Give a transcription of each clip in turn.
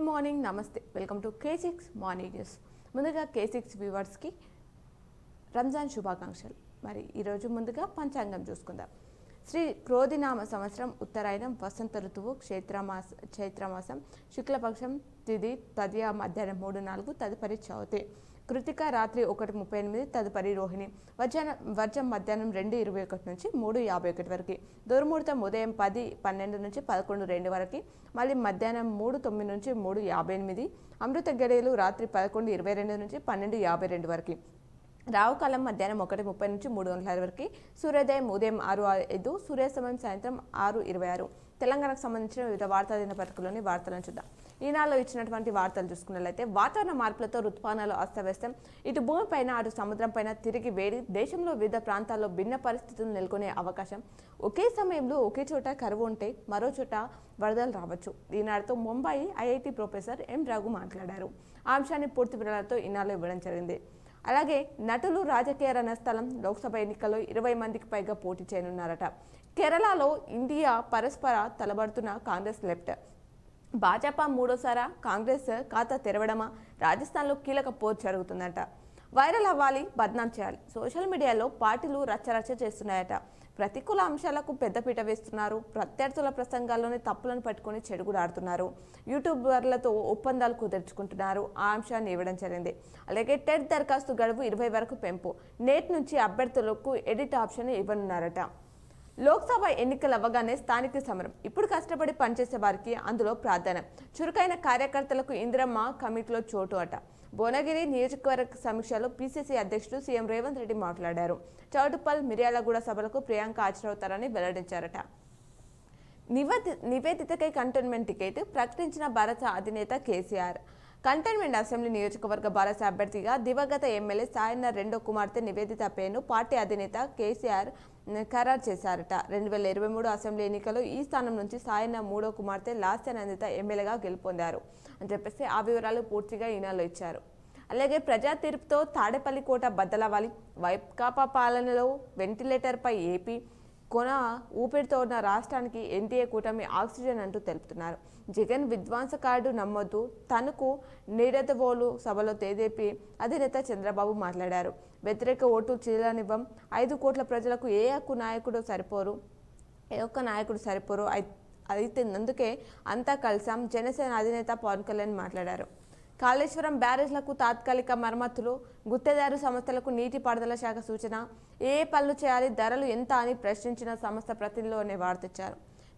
Good morning, నమస్తే. Welcome to K6 morning news. ముందుగా K6 వ్యూవర్స్కి రంజాన్ శుభాకాంక్షలు. మరి ఈరోజు ముందుగా పంచాంగం చూసుకుందాం. శ్రీ క్రోధినామ సంవత్సరం ఉత్తరాయణం వసంత ఋతువు చైత్రమాసం శుక్లపక్షం తిథి తదియ మధ్యాహ్నం 3-4 తదుపరి చవితి కృతిక రాత్రి 1:38 తదుపరి రోహిణి వర్జం మధ్యాహ్నం 2:21 నుంచి 3:51 వరకు దుర్ముహూర్తం ఉదయం 10:12 నుంచి 11:02 వరకు మళ్ళీ మధ్యాహ్నం 3:09 నుంచి 3:58 అమృత గడియలు రాత్రి 11:22 నుంచి 12:52 వరకు రావుకాలం మధ్యాహ్నం 1:30 నుంచి 3 గంటల వరకు సూర్యోదయం ఉదయం 6:05 సూర్యాస్తమయం సాయంత్రం 6:26 తెలంగాణకు సంబంధించిన వివిధ వార్తా దినపత్రికలోని వార్తలను చూద్దాం. ఈనాడులో ఇచ్చినటువంటి వార్తలు చూసుకున్నట్లయితే వాతావరణ మార్పులతో ఋతుపవనాలు అస్తవ్యస్తం, ఇటు భూమిపైన అటు సముద్రం పైన తిరిగి వేడి, దేశంలో వివిధ ప్రాంతాల్లో భిన్న పరిస్థితులు నెలకొనే అవకాశం, ఒకే సమయంలో ఒకే చోట కరువు ఉంటే మరో చోట వరదలు రావచ్చు. ఈనాడుతో Mumbai IIT professor M Raghu మాట్లాడారు. ఆ అంశాన్ని పూర్తి వివరాలతో ఈనాడులో ఇవ్వడం జరిగింది. అలాగే నటులు రాజకీయ రణస్థలం, లోక్సభ ఎన్నికల్లో 20 మందికి పైగా పోటీ చేయనున్నారట. కేరళలో ఇండియా పరస్పర తలబడుతున్న కాంగ్రెస్ లెఫ్ట్, భాజపా మూడోసారా కాంగ్రెస్ ఖాతా తెరవడమా, రాజస్థాన్లో కీలక పోరు జరుగుతుందట. వైరల్ అవ్వాలి, బద్నాం చేయాలి, సోషల్ మీడియాలో పార్టీలు రచ్చరచ్చ చేస్తున్నాయట. ప్రతికూల అంశాలకు పెద్దపీట వేస్తున్నారు. ప్రత్యర్థుల ప్రసంగాల్లోని తప్పులను పట్టుకుని చెడుగుడాడుతున్నారు. యూట్యూబర్లతో ఒప్పందాలు కుదుర్చుకుంటున్నారు. ఆ అంశాన్ని ఇవ్వడం జరిగింది. అలాగే టెట్ దరఖాస్తు గడువు 20 వరకు పెంపు, నేటి నుంచి అభ్యర్థులకు ఎడిట్ ఆప్షన్ ఇవ్వనున్నారట. లోక్సభ ఎన్నికలు అవ్వగానే స్థానిక సమరం, ఇప్పుడు కష్టపడి పనిచేసే వారికి అందులో ప్రాధాన్యం, చురుకైన కార్యకర్తలకు ఇందిరమ్మ కమిటీలో చోటు అట. భువనగిరి నియోజకవర్గ సమీక్షలో పిసిసి అధ్యక్షుడు సీఎం రేవంత్ రెడ్డి మాట్లాడారు. చౌటుప్పల్ మిర్యాలగూడ సభలకు ప్రియాంక హాజరవుతారని వెల్లడించారట. నివేదితకై కంటోన్మెంట్ టికెట్ ప్రకటించిన భారత అధినేత కేసీఆర్. కంటోన్మెంట్ అసెంబ్లీ నియోజకవర్గ భారత అభ్యర్థిగా దివంగత ఎమ్మెల్యే సాయన్న రెండో కుమార్తె నివేదిత పేరును పార్టీ అధినేత కేసీఆర్ ఖరారు చేశారట. 2023 అసెంబ్లీ ఎన్నికల్లో ఈ స్థానం నుంచి సాయన్న మూడో కుమార్తె లాస్యానందిత ఎమ్మెల్యేగా గెలుపొందారు అని చెప్పేసి ఆ వివరాలు పూర్తిగా ఈనాలో ఇచ్చారు. అలాగే ప్రజా తీర్పుతో తాడేపల్లి కోట బద్దలవ్వాలి, వైకాపా పాలనలో వెంటిలేటర్పై ఏపీ కొన ఊపిరితో ఉన్న రాష్ట్రానికి ఎన్డీఏ కూటమి ఆక్సిజన్ అంటూ తెలుపుతున్నారు. జగన్ విధ్వంస కార్డు నమ్మొద్దు, తనకు నీడతవోలు సభలో తెదేపి అధినేత చంద్రబాబు మాట్లాడారు. వ్యతిరేక ఓటు చీలనివ్వం, 5 కోట్ల ప్రజలకు ఏ ఒక్క నాయకుడు సరిపోరు అయితే అందుకే అంతా కలిసాం, జనసేన అధినేత పవన్ కళ్యాణ్ మాట్లాడారు. కాళేశ్వరం బ్యారేజ్లకు తాత్కాలిక మరమ్మతులు, గుత్తేదారు సంస్థలకు నీటిపారుదల శాఖ సూచన, ఏ పనులు చేయాలి, ధరలు ఎంత అని ప్రశ్నించిన సంస్థ ప్రతినిధులు అనే వార్తిచ్చారు.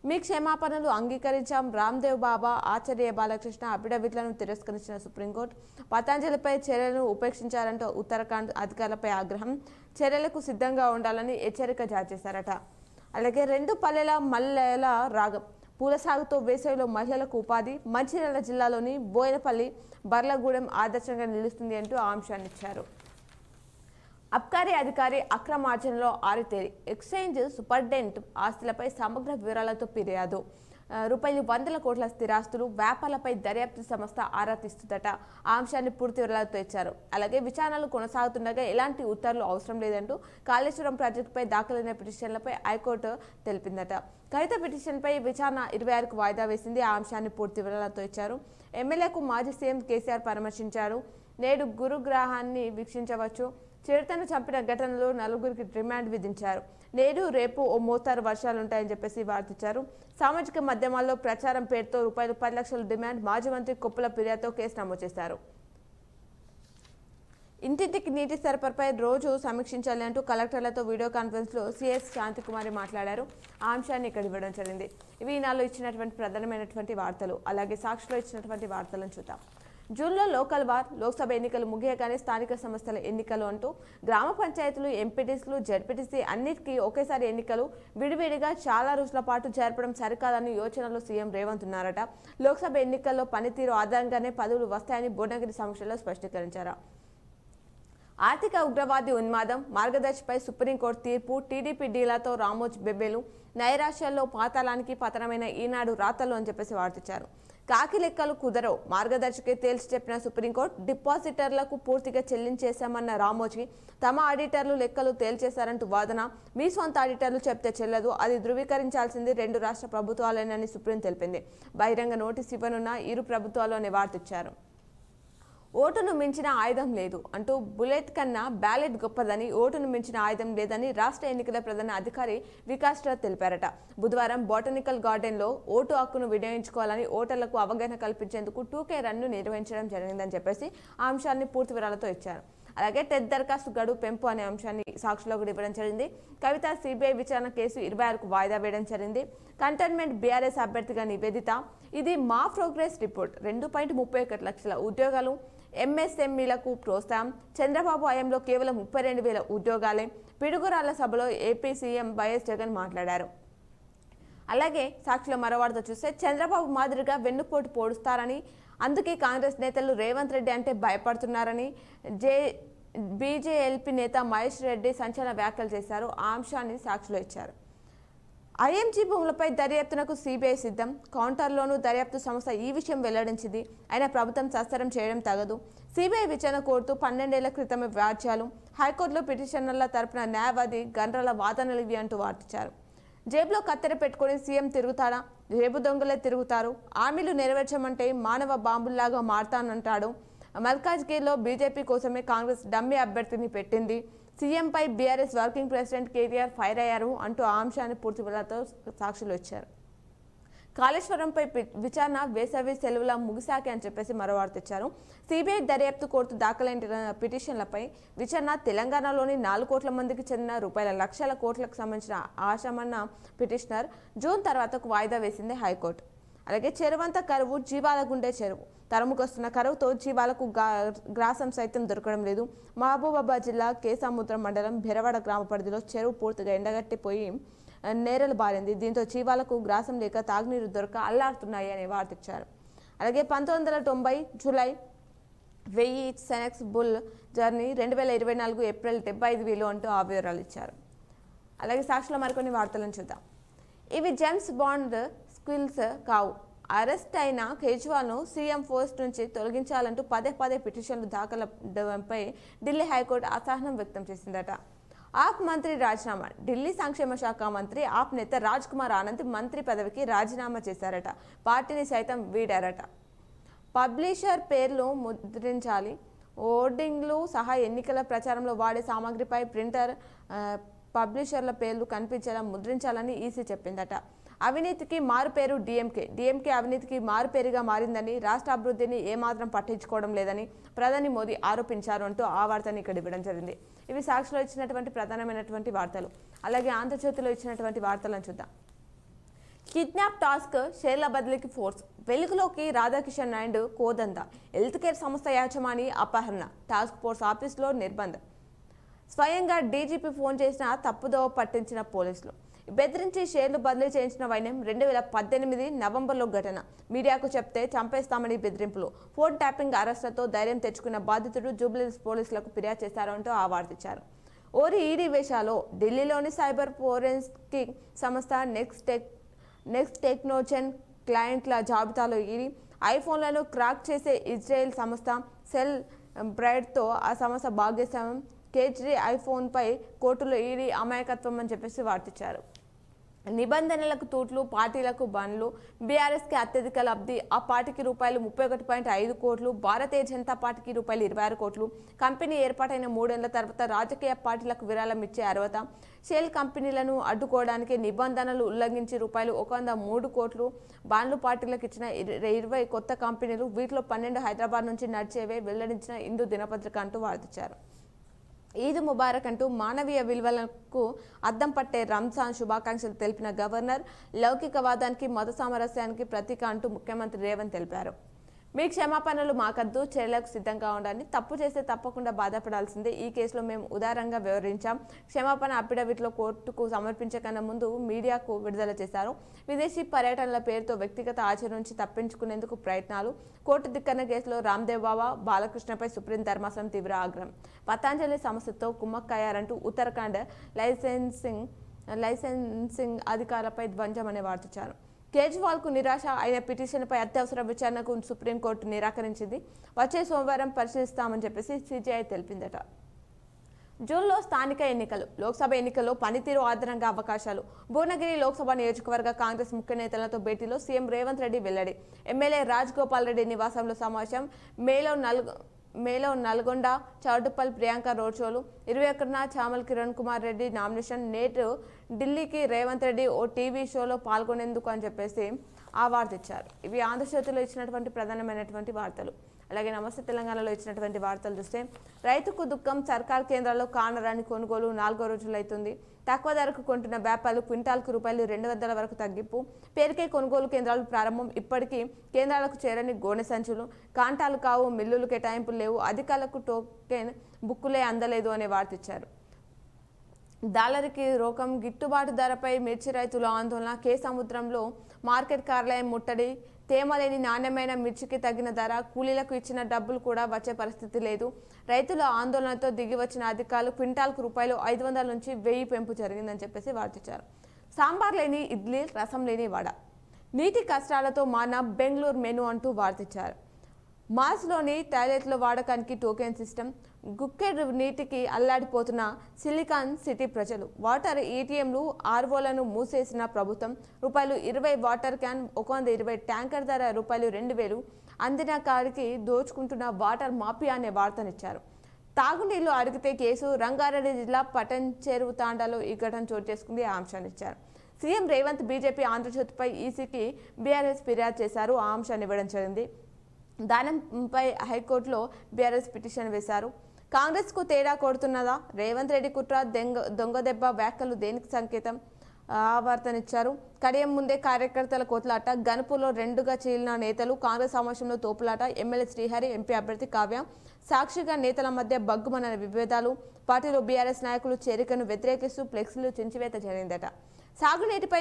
మీ క్షమాపణలు అంగీకరించాం, రామ్దేవ్ బాబా, ఆచార్య బాలకృష్ణ అఫిడవిట్లను తిరస్కరించిన సుప్రీంకోర్టు, పతంజలిపై చర్యలను ఉపేక్షించారంటూ ఉత్తరాఖండ్ అధికారులపై ఆగ్రహం, చర్యలకు సిద్ధంగా ఉండాలని హెచ్చరిక జారీ చేశారట. అలాగే 2 పల్లెల మల్లెల రాగం, పూల సాగుతో వేసవిలో మహిళలకు ఉపాధి, మంచిర్యాల జిల్లాలోని బోయనపల్లి బర్లగూడెం ఆదర్శంగా నిలుస్తుంది అంటూ ఆ అంశాన్ని ఇచ్చారు. అబ్కారీ అధికారి అక్రమార్జనలో ఆరితేరి, ఎక్స్చేంజ్ సూపరింటెండెంట్ ఆస్తులపై సమగ్ర వివరాలతో ఫిర్యాదు, ₹100 కోట్ల స్థిరాస్తులు, వ్యాపారాలపై దర్యాప్తు సంస్థ ఆరా తీస్తుందట. ఆ అంశాన్ని పూర్తి వివరాలతో ఇచ్చారు. అలాగే విచారణలు కొనసాగుతుండగా ఎలాంటి ఉత్తర్వులు అవసరం లేదంటూ కాళేశ్వరం ప్రాజెక్టుపై దాఖలైన పిటిషన్లపై హైకోర్టు తెలిపిందట. కవిత పిటిషన్పై విచారణ 26కు వాయిదా వేసింది. ఆ అంశాన్ని పూర్తి వివరాలతో ఇచ్చారు. ఎమ్మెల్యేకు మాజీ సీఎం కేసీఆర్ పరామర్శించారు. నేడు గురుగ్రహాన్ని వీక్షించవచ్చు. చిరుతను చంపిన ఘటనలో 4గురికి రిమాండ్ విధించారు. నేడు రేపు ఓ మోస్తారు వర్షాలుంటాయని చెప్పేసి వార్తిచ్చారు. సామాజిక మాధ్యమాల్లో ప్రచారం పేరుతో ₹10 లక్షల డిమాండ్, మాజీ మంత్రి కొప్పుల ఫిర్యాదుతో కేసు నమోదు చేశారు. ఇంటింటికి నీటి సరఫరాపై రోజు సమీక్షించాలి అంటూ కలెక్టర్లతో వీడియో కాన్ఫరెన్స్లో సిఎస్ శాంతికుమారి మాట్లాడారు. ఆ అంశాన్ని ఇక్కడ ఇవ్వడం జరిగింది. ఇవి ఈనాడులో ఇచ్చినటువంటి ప్రధానమైనటువంటి వార్తలు. అలాగే సాక్షిలో ఇచ్చినటువంటి వార్తలను చూద్దాం. జూన్లో లోకల్ వార్, లోక్సభ ఎన్నికలు ముగియగానే స్థానిక సంస్థల ఎన్నికలు అంటూ గ్రామ పంచాయతీలు, ఎంపీటీసీలు, జడ్పీటీసీ అన్నిటికీ ఒకేసారి ఎన్నికలు విడివిడిగా చాలా రోజుల పాటు జరపడం సరికాదని యోచనలో సీఎం రేవంత్ ఉన్నారట. లోక్సభ ఎన్నికల్లో పనితీరు ఆధారంగానే పదవులు వస్తాయని భువనగిరి సమీక్షలో స్పష్టీకరించారు. ఆర్థిక ఉగ్రవాది ఉన్మాదం మార్గదర్శిపై సుప్రీంకోర్టు తీర్పు, టీడీపీ డీలాతో రామోజీ బెబ్బేలు, నైరాశ్యాల్లో పాతాళానికి పతనమైన ఈనాడు రాతలు అని చెప్పేసి వార్తించారు. కాకి లెక్కలు కుదరవు మార్గదర్శకే తేల్చి చెప్పిన సుప్రీంకోర్టు డిపాజిటర్లకు పూర్తిగా చెల్లించేశామన్న రామోజీ తమ ఆడిటర్లు లెక్కలు తేల్చేశారంటూ వాదన మీ సొంత ఆడిటర్లు చెప్తే చెల్లదు అది ధృవీకరించాల్సింది 2 రాష్ట్ర ప్రభుత్వాలేనని సుప్రీం తెలిపింది బహిరంగ నోటీసు ఇవ్వనున్న ఇరు ప్రభుత్వాలు అనే వార్తిచ్చారు ఓటును మించిన ఆయుధం లేదు అంటూ బుల్లెట్ కన్నా బ్యాలెట్ గొప్పదని ఓటును మించిన ఆయుధం లేదని రాష్ట్ర ఎన్నికల ప్రధాన అధికారి వికాస్ రాజ్ తెలిపారట బుధవారం బొటానికల్ గార్డెన్లో ఓటు హక్కును వినియోగించుకోవాలని ఓటర్లకు అవగాహన కల్పించేందుకు 2K రన్ను నిర్వహించడం జరిగిందని చెప్పేసి ఆ అంశాన్ని పూర్తి వివరాలతో ఇచ్చారు అలాగే టెట్ దరఖాస్తు గడువు పెంపు అనే అంశాన్ని సాక్షిలో కూడా ఇవ్వడం జరిగింది కవిత సిబిఐ విచారణ కేసు 26కు వాయిదా వేయడం జరిగింది కంటైన్మెంట్ బీఆర్ఎస్ అభ్యర్థిగా నివేదిత ఇది మా ప్రోగ్రెస్ రిపోర్ట్ 2.31 లక్షల ఉద్యోగాలు ఎంఎస్ఎంఈలకు ప్రోత్సాహం చంద్రబాబు హయాంలో కేవలం 32,000 ఉద్యోగాలే పిడుగురాళ్ల సభలో ఏపీ సీఎం వైఎస్ జగన్ మాట్లాడారు అలాగే సాక్షిలో మరో వార్త చూస్తే చంద్రబాబు మాదిరిగా వెన్నుపోటు పోడుస్తారని అందుకే కాంగ్రెస్ నేతలు రేవంత్ రెడ్డి అంటే భయపడుతున్నారని బీజేఎల్పీ నేత మహేష్ రెడ్డి సంచలన వ్యాఖ్యలు చేశారు ఆ అంశాన్ని సాక్షిలో ఇచ్చారు ఐఎంజీ భూములపై దర్యాప్తునకు సిబిఐ సిద్ధం కౌంటర్లోనూ దర్యాప్తు సంస్థ ఈ విషయం వెల్లడించింది అయినా ప్రభుత్వం సస్వరం చేయడం తగదు సిబిఐ విచారణ కోరుతూ 12 ఏళ్ల క్రితమే వ్యాజ్యాలు హైకోర్టులో పిటిషనర్ల తరపున న్యాయవాది గండ్రల వాదనలు ఇవి అంటూ వార్తించారు జేబులో కత్తెర పెట్టుకుని సీఎం తిరుగుతాడా జేబు దొంగలే తిరుగుతారు హామీలు నెరవేర్చమంటే మానవ బాంబుల్లాగా మారతానంటాడు మల్కాజ్గిరిలో బీజేపీ కోసమే కాంగ్రెస్ డమ్మీ అభ్యర్థిని పెట్టింది సీఎంపై BRS working president KTR fire అయ్యారు అంటూ ఆ అంశాన్ని పూర్తి వివరాలతో సాక్షులు వచ్చారు కాళేశ్వరంపై విచారణ వేసవి సెలవుల ముగిశాకే అని చెప్పేసి మరో వార్త ఇచ్చారు సిబిఐ దర్యాప్తు కోర్టు దాఖలైన పిటిషన్లపై విచారణ తెలంగాణలోని 4 కోట్ల మందికి చెందిన ₹1,00,00,000 కోట్లకు సంబంధించిన ఆశమన్న పిటిషనర్ జూన్ తర్వాతకు వాయిదా వేసింది హైకోర్టు అలాగే చెరువంత కరువు జీవాల గుండె చెరువు తరుముకొస్తున్న కరువుతో జీవాలకు గ్రాసం సైతం దొరకడం లేదు మహబూబాబాద్ జిల్లా కేసాముద్రం మండలం బెరవాడ గ్రామ పరిధిలో చెరువు పూర్తిగా ఎండగట్టిపోయి నేరలు బారింది దీంతో జీవాలకు గ్రాసం లేక తాగునీరు దొరక అల్లాడుతున్నాయి అనే వార్త ఇచ్చారు అలాగే 1990 July 1000 Sensex bull journey 2024 April 75,000 అంటూ ఆ వివరాలు ఇచ్చారు అలాగే సాక్షిలో మరికొన్ని వార్తలను చూద్దాం ఇవి జేమ్స్ బాండ్ స్కిల్స్ కావు అరెస్ట్ అయిన కేజ్రీవాల్ను సీఎం పోస్ట్ నుంచి తొలగించాలంటూ పదే పిటిషన్లు దాఖలపై ఢిల్లీ హైకోర్టు అసహనం వ్యక్తం చేసిందట ఆప్ మంత్రి రాజీనామా ఢిల్లీ సంక్షేమ శాఖ మంత్రి ఆప్ నేత రాజ్ కుమార్ ఆనంద్ మంత్రి పదవికి రాజీనామా చేశారట పార్టీని సైతం వీడారట పబ్లిషర్ పేర్లు ముద్రించాలి హోర్డింగ్లు సహా ఎన్నికల ప్రచారంలో వాడే సామాగ్రిపై ప్రింటర్ పబ్లిషర్ల పేర్లు కనిపించేలా ముద్రించాలని ఈసీ చెప్పిందట అవినీతికి మారుపేరు డీఎంకే అవినీతికి మారుపేరుగా మారిందని రాష్ట్ర అభివృద్ధిని ఏమాత్రం పట్టించుకోవడం లేదని ప్రధాని మోదీ ఆరోపించారు అంటూ ఆ వార్తని ఇక్కడ ఇవ్వడం జరిగింది ఇవి సాక్షిలో ఇచ్చినటువంటి ప్రధానమైనటువంటి వార్తలు అలాగే ఆంధ్రజ్యోతిలో ఇచ్చినటువంటి వార్తలను చూద్దాం కిడ్నాప్ టాస్క్ షేర్ల బదిలీకి ఫోర్స్ వెలుగులోకి రాధాకిషన్ నాయుడు కోదంద హెల్త్ కేర్ సంస్థ యాజమాని అపహరణ టాస్క్ ఫోర్స్ ఆఫీసులో నిర్బంధం స్వయంగా డీజీపీ ఫోన్ చేసిన తప్పుదోవ పట్టించిన పోలీసులు బెదిరించి షేర్లు బదిలీ చేయించిన వైనం 2018 నవంబర్లో ఘటన మీడియాకు చెప్తే చంపేస్తామని బెదిరింపులు ఫోన్ ట్యాపింగ్ అరెస్టులతో ధైర్యం తెచ్చుకున్న బాధితుడు జూబ్లీహిల్స్ పోలీసులకు ఫిర్యాదు చేశారంటూ ఆ వార్తిచ్చారు ఓరి ఈడీ వేషాలో ఢిల్లీలోని సైబర్ ఫోరెన్సిక్ సంస్థ నెక్స్ట్ టెక్నోజెన్ క్లయింట్ల జాబితాలో ఈడీ ఐఫోన్లను క్రాక్ చేసే ఇజ్రాయెల్ సంస్థ సెల్ బ్రైడ్తో ఆ సంస్థ భాగస్వామ్యం కేజ్రీ ఐఫోన్పై కోర్టులో ఈడీ అమాయకత్వం అని చెప్పేసి వార్తించారు నిబంధనలకు తూట్లు పార్టీలకు బండ్లు బీఆర్ఎస్కి అత్యధిక లబ్ధి ఆ పార్టీకి ₹31.5 కోట్లు భారతీయ జనతా పార్టీకి ₹26 కోట్లు కంపెనీ ఏర్పాటైన 3 ఏళ్ల తర్వాత రాజకీయ పార్టీలకు విరాళం ఇచ్చే అర్హత షెల్ కంపెనీలను అడ్డుకోవడానికి నిబంధనలు ఉల్లంఘించి ₹103 కోట్లు బాండ్లు పార్టీలకు ఇచ్చిన 20 కొత్త కంపెనీలు వీటిలో 12 హైదరాబాద్ నుంచి నడిచేవే వెల్లడించిన హిందూ దినపత్రిక అంటూ వార్తించారు ఈద్ ముబారక్ అంటూ మానవీయ విలువలకు అద్దం పట్టే రంజాన్ శుభాకాంక్షలు తెలిపిన గవర్నర్ లౌకికవాదానికి మత సామరస్యానికి ప్రతీక అంటూ ముఖ్యమంత్రి రేవంత్ తెలిపారు మీ క్షమాపణలు మాకద్దు చర్యలకు సిద్ధంగా ఉండాలని తప్పు చేస్తే తప్పకుండా బాధపడాల్సిందే ఈ కేసులో మేము ఉదారంగా వివరించాం క్షమాపణ అఫిడవిట్లో కోర్టుకు సమర్పించే కన్నా ముందు మీడియాకు విడుదల చేశారు విదేశీ పర్యటనల పేరుతో వ్యక్తిగత ఆచరణ నుంచి తప్పించుకునేందుకు ప్రయత్నాలు కోర్టు దిక్కన కేసులో రామ్దేవ్ బాబా బాలకృష్ణపై సుప్రీం ధర్మాసనం తీవ్ర ఆగ్రహం పతాంజలి సంస్థతో కుమ్మక్కయ్యారంటూ ఉత్తరాఖండ్ లైసెన్సింగ్ అధికారులపై ధ్వంసం అనే వార్తించారు కేజ్రీవాల్కు నిరాశ అయిన పిటిషన్పై అత్యవసర విచారణకు సుప్రీంకోర్టు నిరాకరించింది. వచ్చే సోమవారం పరిశీలిస్తామని చెప్పేసి సిజేఐ తెలిపిందట. జూన్లో స్థానిక ఎన్నికలు, లోక్సభ ఎన్నికల్లో పనితీరు ఆధారంగా అవకాశాలు. భువనగిరి లోక్సభ నియోజకవర్గ కాంగ్రెస్ ముఖ్య నేతలతో భేటీలో సీఎం రేవంత్ రెడ్డి వెల్లడి. ఎమ్మెల్యే రాజ్ గోపాల్ రెడ్డి నివాసంలో సమావేశం. మేలో నల్గొండ, చౌటుప్పల్ ప్రియాంక రోడ్ షోలు. 21న చామల్ కిరణ్ కుమార్ రెడ్డి నామినేషన్. నేటు ఢిల్లీకి రేవంత్ రెడ్డి ఓ టీవీ షోలో పాల్గొనేందుకు అని చెప్పేసి ఆ వార్త ఇచ్చారు. ఇవి ఆంధ్రజ్యోతిలో ఇచ్చినటువంటి ప్రధానమైనటువంటి వార్తలు. అలాగే నమస్తే తెలంగాణలో ఇచ్చినటువంటి వార్తలు చూస్తే, రైతుకు దుఃఖం, సర్కార్ కేంద్రాల్లో కానరాని కొనుగోలు 4వ రోజులు అవుతుంది. తక్కువ ధరకు కొంటున్న వ్యాపారులు క్వింటాల్కు ₹200 వరకు తగ్గింపు. పేరుకే కొనుగోలు కేంద్రాలు ప్రారంభం. ఇప్పటికీ కేంద్రాలకు చేరని గోనె సంచులు. కాంటాలు కావు, మిల్లులు కేటాయింపులు లేవు. అధికారులకు టోకెన్ బుక్కులే అందలేదు అనే వార్త ఇచ్చారు. డాలర్కి రోకం, గిట్టుబాటు ధరపై మిర్చి రైతుల ఆందోళన. కే సముద్రంలో మార్కెట్ కార్యాలయం ముట్టడి. తేమలేని నాణ్యమైన మిర్చికి తగిన ధర, కూలీలకు ఇచ్చిన డబ్బులు కూడా వచ్చే పరిస్థితి లేదు. రైతుల ఆందోళనతో దిగి వచ్చిన అధికారులు క్వింటాల్కు ₹500 నుంచి 1000 పెంపు జరిగిందని చెప్పేసి వార్తించారు. సాంబార్ లేని ఇడ్లీ, రసం లేని వడ. నీటి కష్టాలతో మాన బెంగళూరు మెను అంటూ వార్తించారు. మాల్స్లోని టాయిలెట్ల వాడకానికి టోకెన్ సిస్టమ్. గుక్కెడు నీటికి అల్లాడిపోతున్న సిలికాన్ సిటీ ప్రజలు. వాటర్ ఏటీఎంలు, ఆర్ఓలను మూసేసిన ప్రభుత్వం. ₹20 వాటర్ క్యాన్, 120 ట్యాంకర్ ధర ₹2000. అందిన కాడికి దోచుకుంటున్న వాటర్ మాఫియా అనే వార్తనిచ్చారు. తాగునీళ్లు అడిగితే కేసు. రంగారెడ్డి జిల్లా పటన్ చెరువు తాండాలో ఈ ఘటన చోటు చేసుకుంది. ఆ అంశాన్ని ఇచ్చారు. సీఎం రేవంత్ బీజేపీ ఆంధ్రజ్యోతిపై ఈసీకి బీఆర్ఎస్ ఫిర్యాదు చేశారు. ఆ అంశాన్ని ఇవ్వడం జరిగింది. దానంపై హైకోర్టులో బీఆర్ఎస్ పిటిషన్ వేశారు. కాంగ్రెస్కు తేడా కొడుతున్నదా? రేవంత్ రెడ్డి కుట్ర, దొంగదెబ్బ వ్యాఖ్యలు దేనికి సంకేతం? వార్తనిచ్చారు. కడియం ముందే కార్యకర్తల కోట్లాట. గనుపులో 2గా చీలిన నేతలు. కాంగ్రెస్ సమావేశంలో తోపులాట. ఎమ్మెల్యే శ్రీహరి, ఎంపీ అభ్యర్థి కావ్య సాక్షిగా నేతల మధ్య బగ్గుమన్న విభేదాలు. పార్టీలో బీఆర్ఎస్ నాయకులు చేరికను వ్యతిరేకిస్తూ ఫ్లెక్సీలు చించివేత జరిగిందట. సాగునీటిపై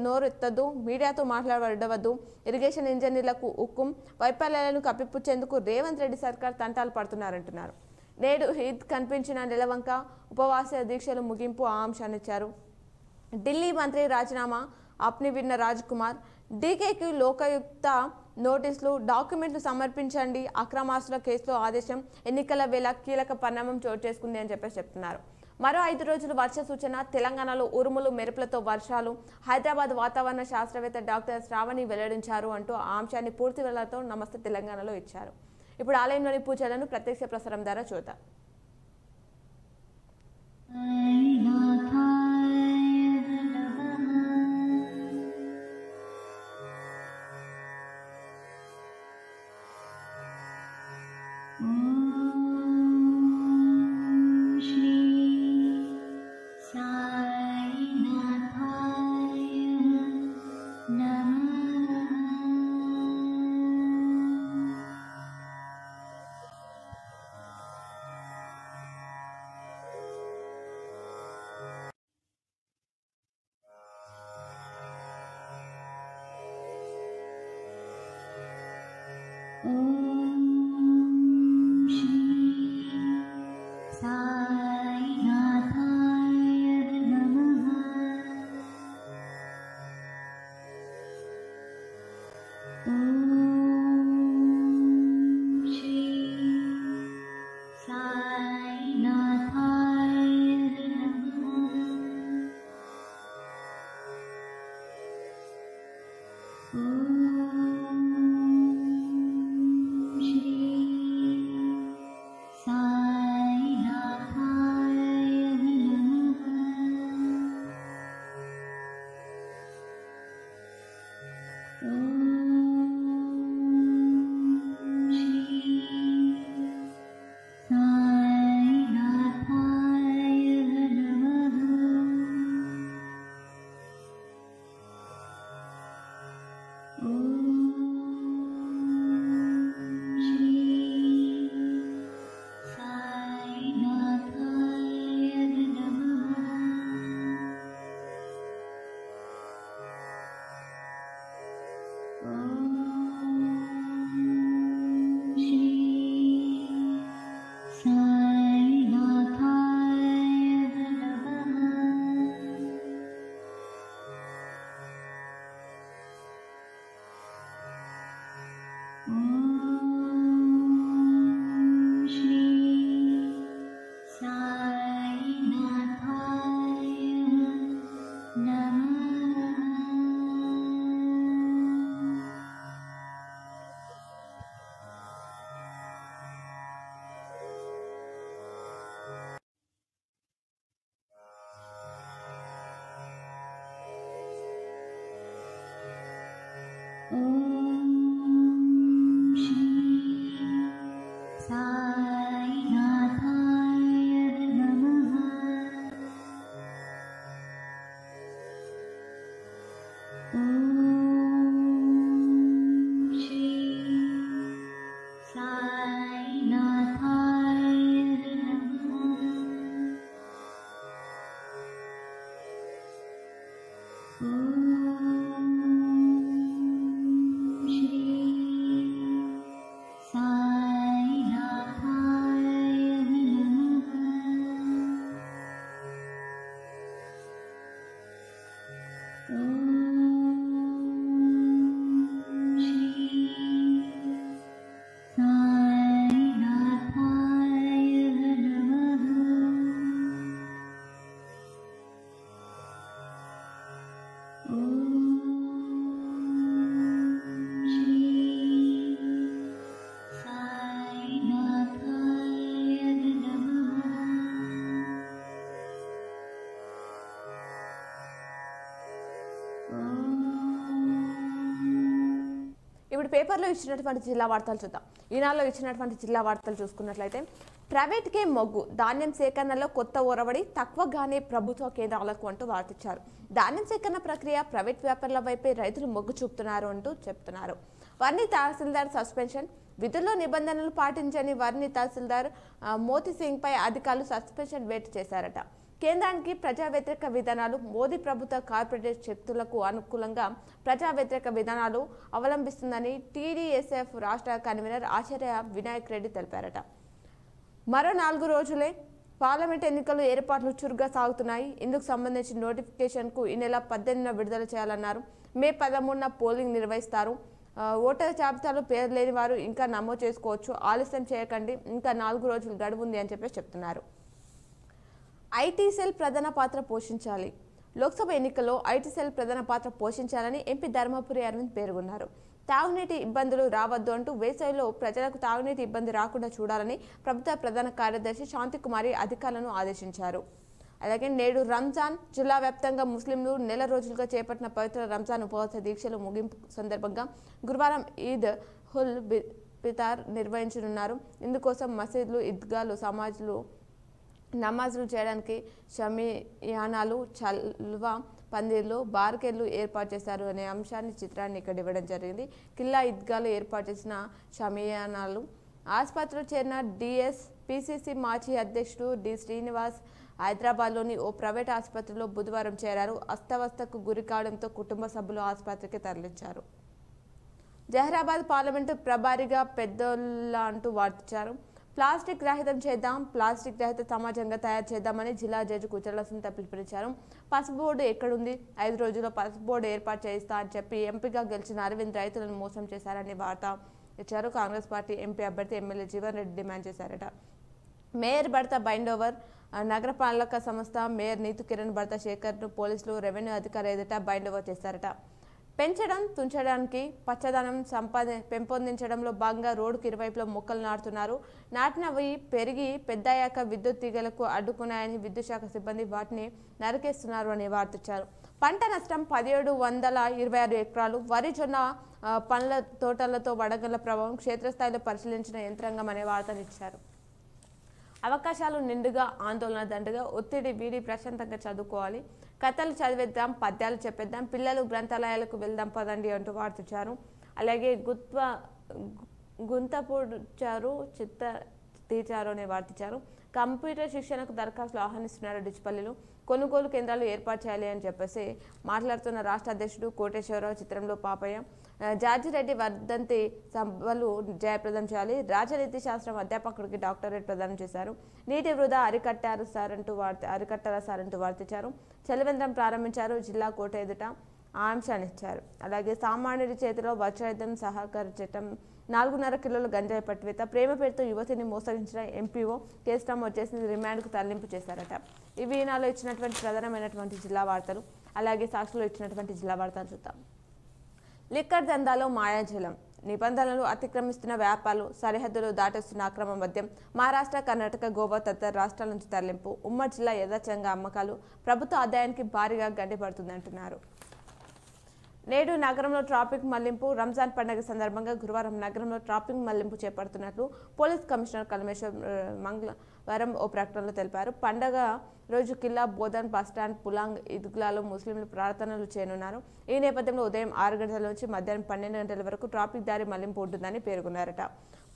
నోరెత్తద్దు, మీడియాతో మాట్లాడవద్దు. ఇరిగేషన్ ఇంజనీర్లకు ఉక్కుం. వైఫల్యాలను కప్పిపుచ్చేందుకు రేవంత్ రెడ్డి సర్కార్ తంటాలు పడుతున్నారంటున్నారు. నేడు ఈద్ కనిపించిన నెలవంక. ఉపవాస దీక్షలు ముగింపు. ఆ అంశాన్నిచ్చారు. ఢిల్లీ మంత్రి రాజీనామా. అప్ని విన్న రాజ్ కుమార్. డీకేకి లోకాయుక్త నోటీసులు. డాక్యుమెంట్లు సమర్పించండి. అక్రమాస్తుల కేసులో ఆదేశం. ఎన్నికల వేళ కీలక పరిణామం చోటు చేసుకుంది అని చెప్పేసి చెప్తున్నారు. మరో 5 రోజులు వర్ష సూచన. తెలంగాణలో ఉరుములు మెరుపులతో వర్షాలు. హైదరాబాద్ వాతావరణ శాస్త్రవేత్త డాక్టర్ శ్రావణి వెల్లడించారు అంటూ ఆ అంశాన్ని పూర్తి వివరాలతో నమస్తే తెలంగాణలో ఇచ్చారు. ఇప్పుడు ఆలయంలోని పూజలను ప్రత్యక్ష ప్రసారం ద్వారా చూద్దాం. ఇప్పుడు పేపర్లో ఇచ్చినటువంటి జిల్లా వార్తలు చూద్దాం. ఈనాడులో ఇచ్చినటువంటి జిల్లా వార్తలు చూసుకున్నట్లయితే ప్రైవేట్కే మొగ్గు, ధాన్యం సేకరణలో కొత్త ఒరవడి, తక్కువగానే ప్రభుత్వ కేంద్రాలకు అంటూ వార్తిచ్చారు. ధాన్యం సేకరణ ప్రక్రియ ప్రైవేట్ వ్యాపారుల వైపే రైతులు మొగ్గు చూపుతున్నారు అంటూ చెప్తున్నారు. వర్ణి తహసీల్దార్ సస్పెన్షన్, విధుల్లో నిబంధనలు పాటించని వర్ణి తహసీల్దార్ మోతీ సింగ్ పై అధికారులు సస్పెన్షన్ వేటు చేశారట. కేంద్రానికి ప్రజా వ్యతిరేక విధానాలు, మోదీ ప్రభుత్వ కార్పొరేట్ శక్తులకు అనుకూలంగా ప్రజా వ్యతిరేక విధానాలు అవలంబిస్తుందని టీడీఎస్ఎఫ్ రాష్ట్ర కన్వీనర్ ఆచార్య వినాయక్ రెడ్డి తెలిపారట. మరో 4 రోజులే పార్లమెంట్ ఎన్నికలు ఏర్పాట్లు చురుగ్గా సాగుతున్నాయి. ఇందుకు సంబంధించిన నోటిఫికేషన్కు ఈ నెల 18న విడుదల చేయాలన్నారు. మే 13న పోలింగ్ నిర్వహిస్తారు. ఓటర్ జాబితాలో పేరు లేని వారు ఇంకా నమోదు చేసుకోవచ్చు. ఆలస్యం చేయకండి, ఇంకా 4 రోజులు గడువు ఉంది అని చెప్పేసి చెప్తున్నారు. ఐటీ సెల్ ప్రధాన పాత్ర పోషించాలి. లోక్సభ ఎన్నికల్లో ఐటీ సెల్ ప్రధాన పాత్ర పోషించాలని ఎంపీ ధర్మపురి అరవింద్ పేర్కొన్నారు. తాగునీటి ఇబ్బందులు రావద్దు అంటూ వేసవిలో ప్రజలకు తాగునీటి ఇబ్బంది రాకుండా చూడాలని ప్రభుత్వ ప్రధాన కార్యదర్శి శాంతికుమారి అధికారులను ఆదేశించారు. అలాగే నేడు రంజాన్, జిల్లా వ్యాప్తంగా ముస్లింలు నెల రోజులుగా చేపట్టిన పవిత్ర రంజాన్ ఉపవాస దీక్షలు ముగింపు సందర్భంగా గురువారం ఈద్ ఉల్ ఫితర్ నిర్వహించనున్నారు. ఇందుకోసం మసీదులు, ఈద్గాలు, సమాజ్లు నమాజులు చేయడానికి షమియానాలు, చల్వా పందిర్లు, బార్కెళ్లు ఏర్పాటు చేశారు అనే అంశాన్ని చిత్రాన్ని ఇక్కడ ఇవ్వడం జరిగింది. కిల్లా ఈద్గాలు ఏర్పాటు చేసిన షమియానాలు ఆసుపత్రిలో చేరిన డిఎస్ పిసిసి మాజీ అధ్యక్షుడు డి శ్రీనివాస్ హైదరాబాద్లోని ఓ ప్రైవేట్ ఆసుపత్రిలో బుధవారం చేరారు. అస్తవస్తకు గురి కావడంతో కుటుంబ సభ్యులు ఆసుపత్రికి తరలించారు. జహీరాబాద్ పార్లమెంటు ప్రభారిగా పెద్దోళ్ళ అంటూ వార్తించారు. ప్లాస్టిక్ రహితం చేద్దాం, ప్లాస్టిక్ రహిత సమాజంగా తయారు చేద్దామని జిల్లా జడ్జి కుచర్ల సునీత పిలుపునిచ్చారు. పసుపు బోర్డు ఎక్కడుంది? 5 రోజుల్లో పసుపు బోర్డు ఏర్పాటు చేయిస్తా అని చెప్పి ఎంపీగా గెలిచిన అరవింద్ రైతులను మోసం చేశారని వార్త ఇచ్చారు. కాంగ్రెస్ పార్టీ ఎంపీ అభ్యర్థి ఎమ్మెల్యే జీవన్ రెడ్డి డిమాండ్ చేశారట. మేయర్ భర్త బైండ్ ఓవర్, నగరపాలక సంస్థ మేయర్ నీతు కిరణ్ భర్త శేఖర్ను పోలీసులు రెవెన్యూ అధికారి ఎదుట బైండ్ ఓవర్ చేశారట. పెంచడం, తుంచడానికి, పచ్చదనం పెంపొందించడంలో భాగంగా రోడ్డుకు ఇరువైపులో మొక్కలు నాటుతున్నారు. నాటినవి పెరిగి పెద్దయ్యాక విద్యుత్ తీగలకు అడ్డుకున్నాయని విద్యుత్ శాఖ సిబ్బంది వాటిని నరికేస్తున్నారు అని వార్తించారు. పంట నష్టం 1726 ఎకరాలు, వరి, జొన్న, పండ్ల తోటలతో వడగళ్ల ప్రభావం క్షేత్రస్థాయిలో పరిశీలించిన యంత్రాంగం అనే వార్తనిచ్చారు. అవకాశాలు నిండుగా, ఆందోళన దండుగా, ఒత్తిడి వీడి ప్రశాంతంగా చదువుకోవాలి. కథలు చదివేద్దాం, పద్యాలు చెప్పేద్దాం, పిల్లలు గ్రంథాలయాలకు వెళ్దాం పదండి అంటూ వార్తించారు. అలాగే గుంతపూడ్చారు, చిత్త తీర్చారు అనే వార్తించారు. కంప్యూటర్ శిక్షణకు దరఖాస్తులు ఆహ్వానిస్తున్నారు డిచ్పల్లిలో. కొనుగోలు కేంద్రాలు ఏర్పాటు చేయాలి అని చెప్పేసి మాట్లాడుతున్న రాష్ట్ర అధ్యక్షుడు కోటేశ్వరరావు. చిత్రంలో పాపయ్య. జార్జిరెడ్డి వర్ధంతి సభలు జయప్రదం చేయాలి. రాజనీతి శాస్త్రం అధ్యాపకుడికి డాక్టరేట్ ప్రదానం చేశారు. నీటి వృధా అరికట్టారా సార్ అంటూ వార్తించారు. చలివేంద్రం ప్రారంభించారు జిల్లా కోట ఎదుట ఆ అంశాన్ని ఇచ్చారు. అలాగే సామాన్యుడి చేతిలో వజ్రాయుధం సహకరించటం, 4.5 కిలోల గంజాయి పట్టివేత, ప్రేమ పేరుతో యువతిని మోసగించిన ఎంపీఓ కేసు నమోదు చేసి రిమాండ్కు తరలింపు చేశారట. ఇవి ఈనాలో ఇచ్చినటువంటి ప్రధానమైనటువంటి జిల్లా వార్తలు. అలాగే సాక్షిలో ఇచ్చినటువంటి జిల్లా వార్తలు చూద్దాం. లిక్కర్ దందాలో మాయాజలం, నిబంధనలు అతిక్రమిస్తున్న వ్యాపారులు, సరిహద్దులు దాటేస్తున్న అక్రమ మద్యం, మహారాష్ట్ర, కర్ణాటక, గోవా తదితర రాష్ట్రాల నుంచి తరలింపు, ఉమ్మడి జిల్లా యథాచంగా అమ్మకాలు ప్రభుత్వ ఆదాయానికి భారీగా గండిపడుతుందంటున్నారు. నేడు నగరంలో ట్రాఫిక్ మళ్లింపు. రంజాన్ పండుగ సందర్భంగా గురువారం నగరంలో ట్రాఫిక్ మళ్లింపు చేపడుతున్నట్లు పోలీస్ కమిషనర్ కల్మేశ్వర్ మంగళవారం ఓ ప్రకటనలో తెలిపారు. పండుగ రోజు కిల్లా, బోధన్, బస్టాండ్, పులాంగ్, ఈద్గాలో ముస్లింలు ప్రార్థనలు చేయనున్నారు. ఈ నేపథ్యంలో ఉదయం 6 గంటల నుంచి మధ్యాహ్నం 12 గంటల వరకు ట్రాఫిక్ దారి మళ్లింపు ఉంటుందని పేర్కొన్నారట.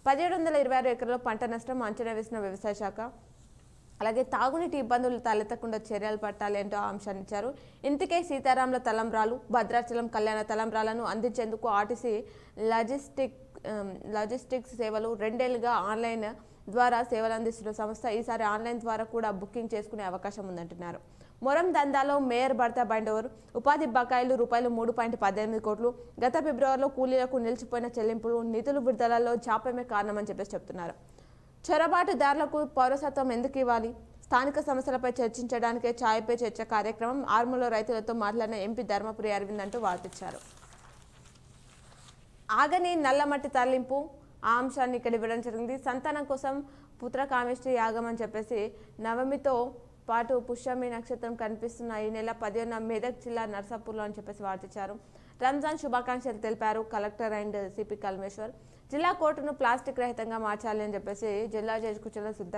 1726 ఎకరాల్లో పంట నష్టం అంచనా వేసిన వ్యవసాయ శాఖ. అలాగే తాగునీటి ఇబ్బందులు తలెత్తకుండా చర్యలు పట్టాలి అంటూ అంశాన్ని ఇచ్చారు. ఇంటికే సీతారాముల తలంబ్రాలు, భద్రాచలం కళ్యాణ తలంబ్రాలను అందించేందుకు ఆర్టీసీ లాజిస్టిక్స్ సేవలు 2 ఏళ్లుగా ఆన్లైన్ ద్వారా సేవలు అందిస్తున్న సంస్థ ఈసారి ఆన్లైన్ ద్వారా కూడా బుకింగ్ చేసుకునే అవకాశం ఉందంటున్నారు. మొరం దందాలో మేయర్ భర్త బైండ్ ఓవర్, ఉపాధి బకాయిలు ₹3.18 కోట్లు, గత ఫిబ్రవరిలో కూలీలకు నిలిచిపోయిన చెల్లింపులు, నిధులు విడుదలలో జాప్యమే కారణమని చెప్పేసి చెప్తున్నారు. చొరబాటుదారులకు పౌరసత్వం ఎందుకు ఇవ్వాలి? స్థానిక సమస్యలపై చర్చించడానికే ఛాయ్ పే చర్చ కార్యక్రమం. ఆర్మూర్లో రైతులతో మాట్లాడిన ఎంపీ ధర్మపురి అరవింద్ అంటూ వార్తించారు. ఆగని నల్లమట్టి తరలింపు ఆ అంశాన్ని ఇక్కడ ఇవ్వడం జరిగింది. సంతానం కోసం పుత్రకామేష్టి యాగం అని చెప్పేసి నవమితో పాటు పుష్యమి నక్షత్రం కనిపిస్తున్న ఈ నెల 15న మెదక్ జిల్లా నర్సాపూర్లో అని చెప్పేసి వార్తించారు. రంజాన్ శుభాకాంక్షలు తెలిపారు కలెక్టర్ అండ్ సిపి కల్మేశ్వర్. జిల్లా కోర్టును ప్లాస్టిక్ రహితంగా మార్చాలి అని చెప్పేసి జిల్లా జడ్జి కుచల సిద్ధ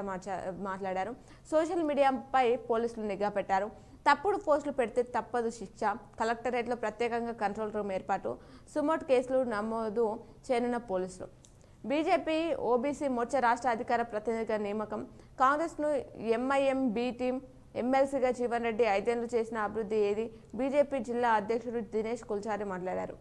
మాట్లాడారు. సోషల్ మీడియాపై పోలీసులు నిఘా పెట్టారు. తప్పుడు పోస్టులు పెడితే తప్పదు శిక్ష. కలెక్టరేట్లో ప్రత్యేకంగా కంట్రోల్ రూమ్ ఏర్పాటు. సుమోట్ కేసులు నమోదు చేయనున్న పోలీసులు. బీజేపీ ఓబీసీ మోర్చా రాష్ట్ర అధికార ప్రతినిధిగా నియామకం. కాంగ్రెస్ను ఎంఐఎం బి టీం ఎమ్మెల్సీగా జీవన్ రెడ్డి 5 ఏళ్లు చేసిన అభివృద్ధి ఏది? బీజేపీ జిల్లా అధ్యక్షుడు దినేష్ కుల్చారి మాట్లాడారు.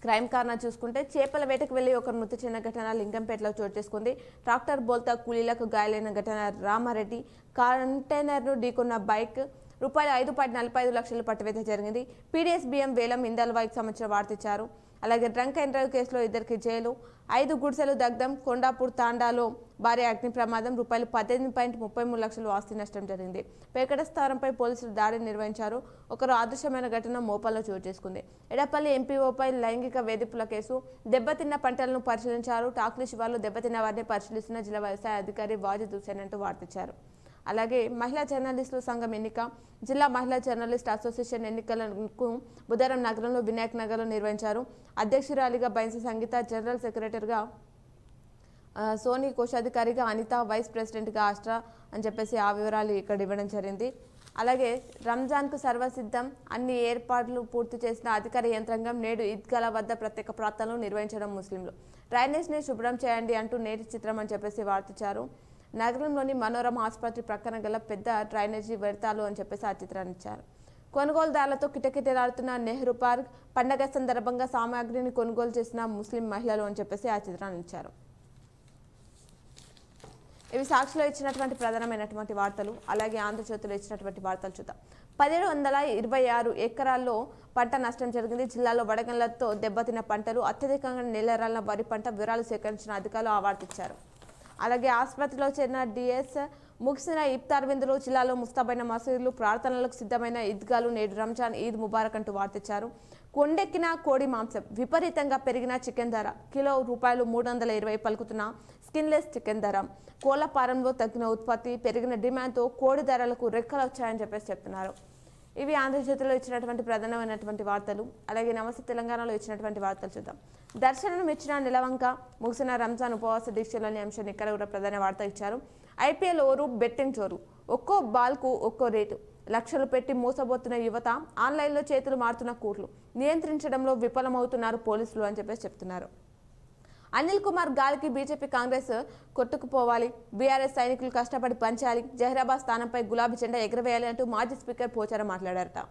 క్రైమ్ కారణం చూసుకుంటే చేపల వేటకు వెళ్లి ఒకరు మృతి చెందిన ఘటన లింగంపేటలో చోటు చేసుకుంది. ట్రాక్టర్ బోల్తా కూలీలకు గాయాలైన ఘటన రామారెడ్డి. కంటైనర్ను ఢీకొన్న బైక్ రూపాయలు 5.45 లక్షలు పట్టువేత జరిగింది. పీడీఎస్ బియ్యం వేలం ఇందల్వాయికి సంబంధించిన వార్త ఇచ్చారు. అలాగే డ్రంక్ అండ్ డ్రైవ్ కేసులో 2 జైలు. 5 గుడిసెలు దగ్ధం. కొండాపూర్ తాండాలో భారీ అగ్ని ప్రమాదం. రూపాయలు 18.33 లక్షలు ఆస్తి నష్టం జరిగింది. పేకట స్థానంపై పోలీసులు దాడి నిర్వహించారు. ఒకరు అదృశ్యమైన ఘటన మోపాల్లో చోటు చేసుకుంది. ఎడపల్లి ఎంపీఓపై లైంగిక వేధింపుల కేసు. దెబ్బతిన్న పంటలను పరిశీలించారు. టాక్లీ శివార్లు దెబ్బతిన్న వారిని పరిశీలిస్తున్న జిల్లా వ్యవసాయ అధికారి వాజిద్ హుసేన్ అంటూ వార్తిచ్చారు. అలాగే మహిళా జర్నలిస్టుల సంఘం ఎన్నిక. జిల్లా మహిళా జర్నలిస్ట్ అసోసియేషన్ ఎన్నికలకు బుధవారం నగరంలో వినాయక్ నగర్లో నిర్వహించారు. అధ్యక్షురాలిగా బైన్స సంగీత, జనరల్ సెక్రటరీగా సోనీ, కోశాధికారిగా అనిత, వైస్ ప్రెసిడెంట్గా ఆస్ట్రా అని చెప్పేసి ఆ వివరాలు ఇక్కడ ఇవ్వడం జరిగింది. అలాగే రంజాన్కు సర్వసిద్ధం. అన్ని ఏర్పాట్లు పూర్తి చేసిన అధికార యంత్రాంగం. నేడు ఈద్గాల వద్ద ప్రత్యేక ప్రార్థనలు నిర్వహించడం ముస్లింలు. డ్రైనేజ్ని శుభ్రం చేయండి అంటూ నేటి చిత్రం అని చెప్పేసి వార్తించారు. నగరంలోని మనోరమ ఆసుపత్రి ప్రక్కన గల పెద్ద డ్రైనేజీ వ్యర్థాలు అని చెప్పేసి ఆ చిత్రాన్ని ఇచ్చారు. కొనుగోలుదారులతో కిటకిటలాడుతున్న నెహ్రూ పార్క్. పండగ సందర్భంగా సామాగ్రిని కొనుగోలు చేసిన ముస్లిం మహిళలు అని చెప్పేసి ఆ చిత్రాన్ని ఇచ్చారు. ఇవి సాక్షిలో ఇచ్చినటువంటి ప్రధానమైనటువంటి వార్తలు. అలాగే ఆంధ్రజ్యోతిలో ఇచ్చినటువంటి వార్తలు చూద్దాం. 1726 ఎకరాల్లో పంట నష్టం జరిగింది. జిల్లాలో వడగళ్లతో దెబ్బతిన్న పంటలు. అత్యధికంగా నేలరాలిన వరి పంట. వివరాలు సేకరించిన అధికారులు ఆ వార్త ఇచ్చారు. అలాగే ఆసుపత్రిలో చేరిన డిఎస్. ముగిసిన ఇఫ్తార్ విందులు. జిల్లాలో ముస్తాబైన మసీదులు. ప్రార్థనలకు సిద్ధమైన ఈద్గాలు. నేడు రంజాన్ ఈద్ ముబారక్ అంటూ వార్తిచ్చారు. కొండెక్కిన కోడి మాంసం. విపరీతంగా పెరిగిన చికెన్ ధర. కిలో రూపాయలు 320 పలుకుతున్న స్కిన్లెస్ చికెన్ ధర. కోళ్ల ఫారంలో తగ్గిన ఉత్పత్తి. పెరిగిన డిమాండ్తో కోడి ధరలకు రెక్కలు వచ్చాయని చెప్పేసి చెప్తున్నారు. ఇవి ఆంధ్రజ్యోతిలో ఇచ్చినటువంటి ప్రధానమైనటువంటి వార్తలు. అలాగే నమస్తే తెలంగాణలో ఇచ్చినటువంటి వార్తలు చూద్దాం. దర్శనం ఇచ్చిన నిలవంక. ముగిసిన రంజాన్ ఉపవాస దీక్షలోని అంశాన్ని ఇక్కడ కూడా ప్రధాన వార్త ఇచ్చారు. ఐపీఎల్ ఓరు బెట్టింగ్ చోరు. ఒక్కో బాల్కు ఒక్కో రేటు. లక్షలు పెట్టి మోసబోతున్న యువత. ఆన్లైన్లో చేతులు మారుతున్న కోట్లు. నియంత్రించడంలో విఫలమవుతున్నారు పోలీసులు అని చెప్పేసి చెప్తున్నారు. అనిల్ కుమార్ గాలికి బీజేపీ కాంగ్రెస్ కొట్టుకుపోవాలి. బీఆర్ఎస్ సైనికులు కష్టపడి పనిచేయాలి. జహీరాబాద్ స్థానంపై గులాబీ జెండా ఎగరవేయాలి అంటూ మాజీ స్పీకర్ పోచారం మాట్లాడారట.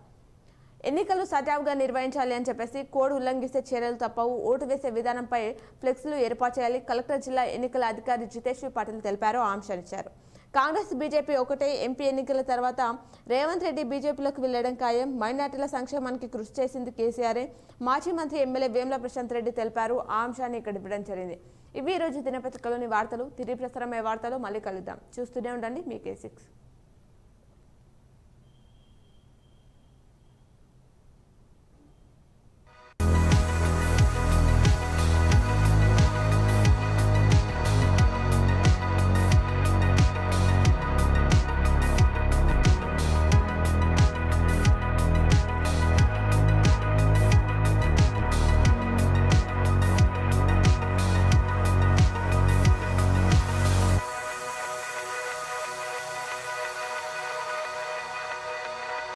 ఎన్నికలు సజావుగా నిర్వహించాలి అని చెప్పేసి కోడ్ ఉల్లంఘిస్తే చర్యలు తప్పవు. ఓటు వేసే విధానంపై ఫ్లెక్స్లు ఏర్పాటు చేయాలి. కలెక్టర్ జిల్లా ఎన్నికల అధికారి జితేష్ పాటిల్ తెలిపారు. ఆ అంశాన్ని ఇచ్చారు. కాంగ్రెస్ బీజేపీ ఒకటే. ఎంపీ ఎన్నికల తర్వాత రేవంత్ రెడ్డి బీజేపీలోకి వెళ్లడం ఖాయం. మైనార్టీల సంక్షేమానికి కృషి చేసింది కేసీఆర్. మాజీ మంత్రి ఎమ్మెల్యే వేముల ప్రశాంత్ రెడ్డి తెలిపారు. ఆ అంశాన్ని ఇక్కడ ఇవ్వడం జరిగింది. ఇవి ఈ రోజు దినపత్రికలోని వార్తలు. తిరిగి ప్రసారమయ్యే వార్తలు మళ్ళీ కలుద్దాం. చూస్తూనే ఉండండి మీ K6.